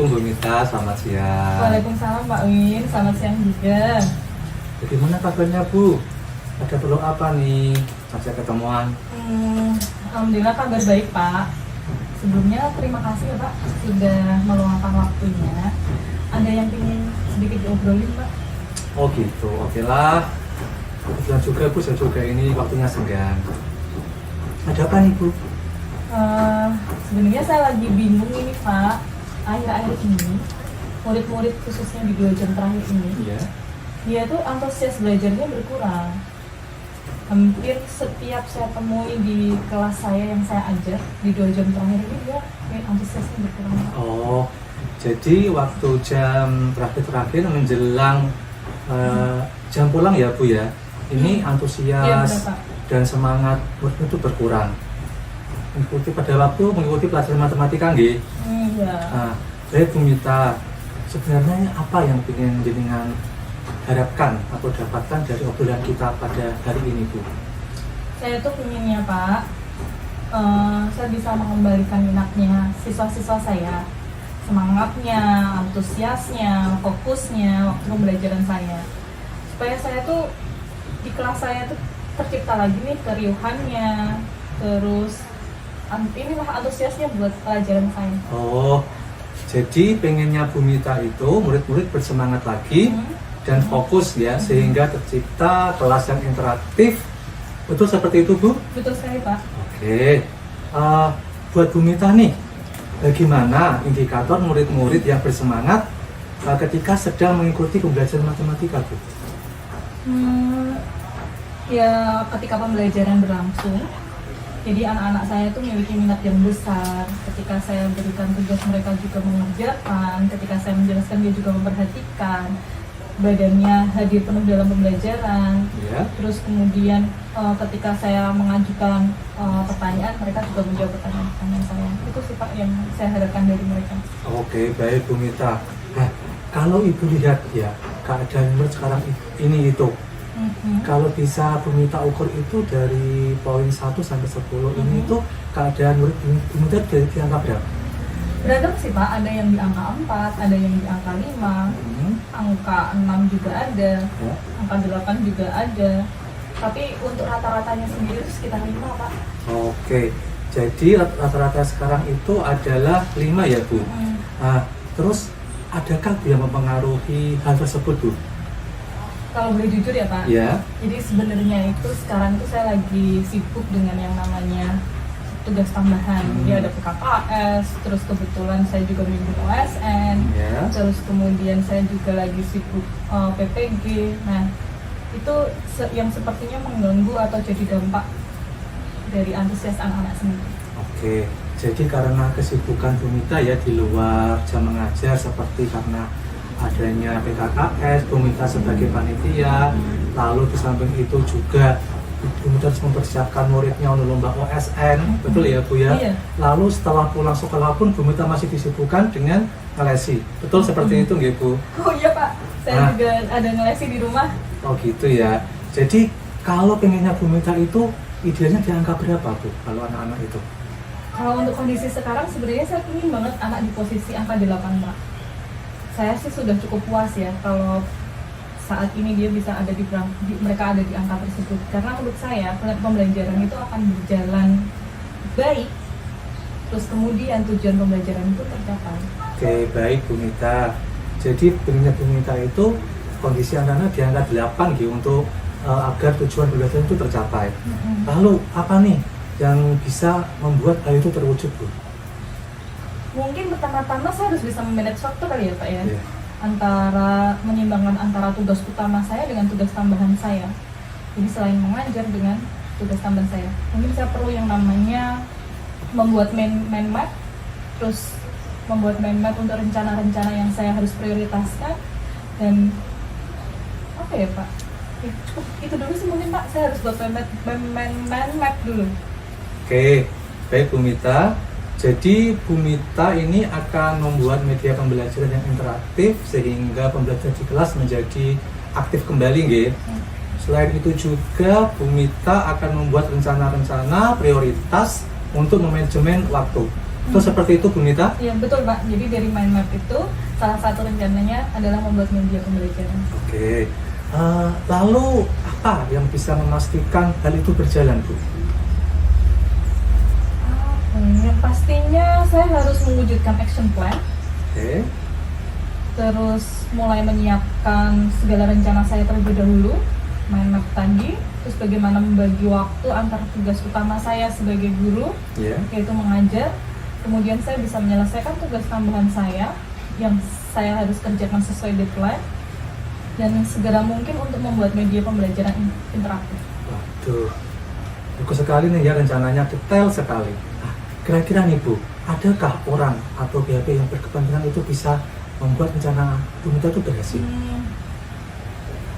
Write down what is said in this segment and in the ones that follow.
Assalamualaikum Bu Mita, selamat siang. Waalaikumsalam Pak Win, selamat siang juga. Bagaimana kabarnya Bu? Ada perlu apa nih? Ajak ketemuan. Alhamdulillah kabar baik Pak. Sebelumnya terima kasih ya Pak sudah meluangkan waktunya. Ada yang ingin sedikit diobrolin Pak? Oh gitu, oke lah. Kebetulan juga Bu, saya juga ini waktunya senggang. Ada apa nih Bu? Sebenarnya saya lagi bingung ini Pak. Akhir-akhir ini murid-murid khususnya di 2 jam terakhir ini, Iya. dia tuh antusias belajarnya berkurang. Hampir setiap saya temui di kelas saya yang saya ajar di 2 jam terakhir ini dia antusiasnya berkurang. Oh, jadi waktu jam terakhir menjelang jam pulang ya Bu ya. Ini Iya, antusias benar, Pak. dan semangat murid itu berkurang. Mengikuti pelajaran matematika nggih. Iya. Nah, baik Bu Mita, sebenarnya apa yang ingin jenengan harapkan atau dapatkan dari obrolan kita pada hari ini Bu? Saya tuh pinginnya Pak, saya bisa mengembalikan minatnya siswa-siswa saya, semangatnya, antusiasnya, fokusnya waktu pembelajaran saya, supaya saya tuh di kelas saya tuh tercipta lagi nih keriuhannya, terus inilah antusiasnya buat pelajaran saya. Oh, jadi pengennya Bu Mita itu murid-murid bersemangat lagi dan fokus ya, sehingga tercipta kelas yang interaktif. Betul seperti itu Bu? Betul sekali Pak. Oke, buat Bu Mita nih, bagaimana indikator murid-murid yang bersemangat ketika sedang mengikuti pembelajaran matematika Bu? Ya ketika pembelajaran berlangsung, jadi anak-anak saya itu memiliki minat yang besar. Ketika saya berikan tugas mereka juga mengerjakan, ketika saya menjelaskan dia juga memperhatikan, badannya hadir penuh dalam pembelajaran. Ya. Terus kemudian ketika saya mengajukan pertanyaan, mereka juga menjawab pertanyaan saya. Itu sih Pak yang saya harapkan dari mereka. Oke, baik Bu Mita. Nah, kalau Ibu lihat ya, keadaan murid sekarang ini itu, kalau bisa Bu Mita ukur itu dari poin 1 sampai 10 ini itu keadaan murid Bu Mita dari angka berapa? Beragam sih Pak, ada yang di angka 4, ada yang di angka 5, angka 6 juga ada, Ya. angka 8 juga ada. Tapi untuk rata-ratanya sendiri itu sekitar 5 Pak. Oke, jadi rata-rata sekarang itu adalah 5 ya Bu? Nah, terus adakah Bu yang mempengaruhi hal tersebut Bu? Kalau boleh jujur ya Pak, Ya. jadi sebenarnya itu sekarang itu saya lagi sibuk dengan yang namanya tugas tambahan. Jadi ada PKKS, terus kebetulan saya juga memimpin OSN, Ya. terus kemudian saya juga lagi sibuk PPG. Nah, itu yang sepertinya mengganggu atau jadi dampak dari antusias anak-anak sendiri. Oke, jadi karena kesibukan Bu Mita ya di luar jam mengajar, seperti karena adanya PKKS, Bu Mita sebagai panitia, lalu di samping itu juga Bu Mita harus mempersiapkan muridnya untuk lomba OSN, betul ya Bu ya? Iya. Lalu setelah pulang sekolah pun Bu Mita masih disibukkan dengan ngelesi, betul seperti itu nggih Bu? Oh iya Pak, saya Nah. juga ada ngelesi di rumah. Oh gitu ya. Jadi kalau pengennya Bu Mita itu idealnya di angka berapa Bu kalau anak-anak itu? Kalau untuk kondisi sekarang sebenarnya saya ingin banget anak di posisi angka 8 Pak. Saya sih sudah cukup puas ya kalau saat ini dia bisa ada mereka ada di angka tersebut, karena menurut saya pembelajaran itu akan berjalan baik, terus kemudian tujuan pembelajaran itu tercapai. Oke, baik Bu Mita. Jadi pengennya Bu Mita itu kondisi anak-anak di angka 8 gitu untuk agar tujuan pembelajaran itu tercapai. Lalu apa nih yang bisa membuat hal itu terwujud Bu? Mungkin pertama-tama saya harus bisa memanage waktu kali ya Pak ya. Iya. Antara menyimbangkan antara tugas utama saya dengan tugas tambahan saya. Jadi selain mengajar dengan tugas tambahan saya, mungkin saya perlu yang namanya membuat mind map, terus membuat mind map untuk rencana-rencana yang saya harus prioritaskan, dan apa ya Pak? Ya, cukup itu dulu sih mungkin Pak. Saya harus buat mind map dulu. Oke, baik Bu Mita. Jadi Bu Mita ini akan membuat media pembelajaran yang interaktif sehingga pembelajaran di kelas menjadi aktif kembali nggih. Selain itu juga Bu Mita akan membuat rencana-rencana prioritas untuk manajemen waktu. Itu seperti itu Bu Mita? Iya betul Pak, jadi dari mind map itu salah satu rencananya adalah membuat media pembelajaran. Oke. Lalu apa yang bisa memastikan hal itu berjalan Bu? Yang pastinya saya harus mewujudkan action plan, Oke. terus mulai menyiapkan segala rencana saya terlebih dahulu, mind map tadi, terus bagaimana membagi waktu antara tugas utama saya sebagai guru, Ya. yaitu mengajar, kemudian saya bisa menyelesaikan tugas tambahan saya yang saya harus kerjakan sesuai deadline, dan segera mungkin untuk membuat media pembelajaran interaktif. Waduh, bagus sekali nih ya, rencananya detail sekali. Nah, kira-kira nih Bu, adakah orang atau pihak yang berkepentingan itu bisa membuat rencana Bu Mita itu berhasil?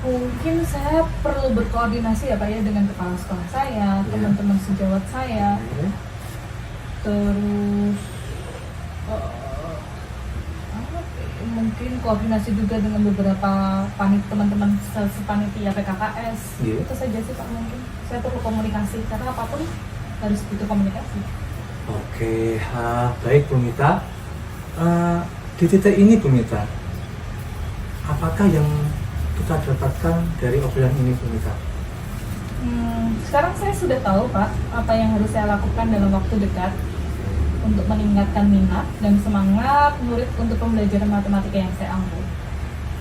Mungkin saya perlu berkoordinasi ya Pak ya dengan kepala sekolah saya, Ya. teman-teman sejawat saya, Oke. terus apa ya, mungkin koordinasi juga dengan beberapa teman-teman sepanitia PKKS. Iya. Itu saja sih Pak, mungkin saya perlu komunikasi karena apapun harus butuh komunikasi. Oke, baik Bu Mita. Di titik ini Bu Mita, apakah yang kita dapatkan dari obrolan ini Bu Mita? Sekarang saya sudah tahu Pak apa yang harus saya lakukan dalam waktu dekat untuk meningkatkan minat dan semangat murid untuk pembelajaran matematika yang saya ambil.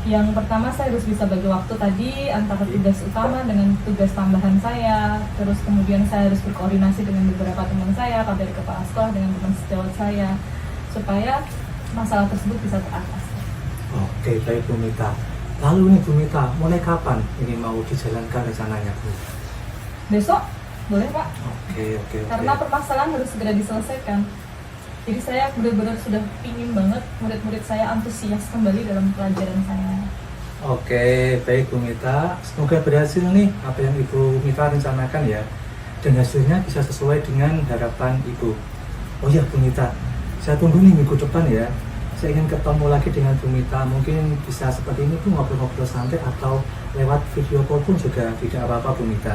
Yang pertama, saya harus bisa bagi waktu tadi antara tugas utama dengan tugas tambahan saya. Terus kemudian saya harus berkoordinasi dengan beberapa teman saya, dari kepala sekolah dengan teman sejawat saya, supaya masalah tersebut bisa teratasi. Oke, baik Bu Mita. Lalu nih Bu Mita, mulai kapan ini mau dijalankan rencananya Bu? Besok, boleh Pak? Oke. Karena permasalahan harus segera diselesaikan. Jadi saya benar-benar sudah pingin banget murid-murid saya antusias kembali dalam pelajaran saya. Oke, baik Bu Mita. Semoga berhasil nih apa yang Ibu Mita rencanakan ya. Dan hasilnya bisa sesuai dengan harapan Ibu. Oh ya Bu Mita, saya tunggu nih minggu depan ya. Saya ingin ketemu lagi dengan Bu Mita. Mungkin bisa seperti ini Bu, ngobrol-ngobrol santai atau lewat video call pun juga tidak apa-apa Bu Mita.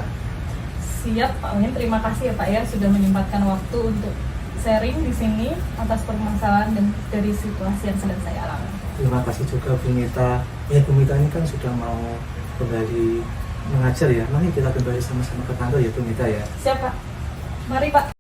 Siap Pak Min, terima kasih ya Pak ya sudah menyempatkan waktu untuk sharing di sini atas permasalahan dan dari situasi yang sedang saya alami. Terima kasih juga Bu Mita. Ya Bu Mita ini kan sudah mau kembali mengajar ya. Mari kita kembali sama-sama ke kantor ya Bu Mita ya. Siap Pak, mari Pak.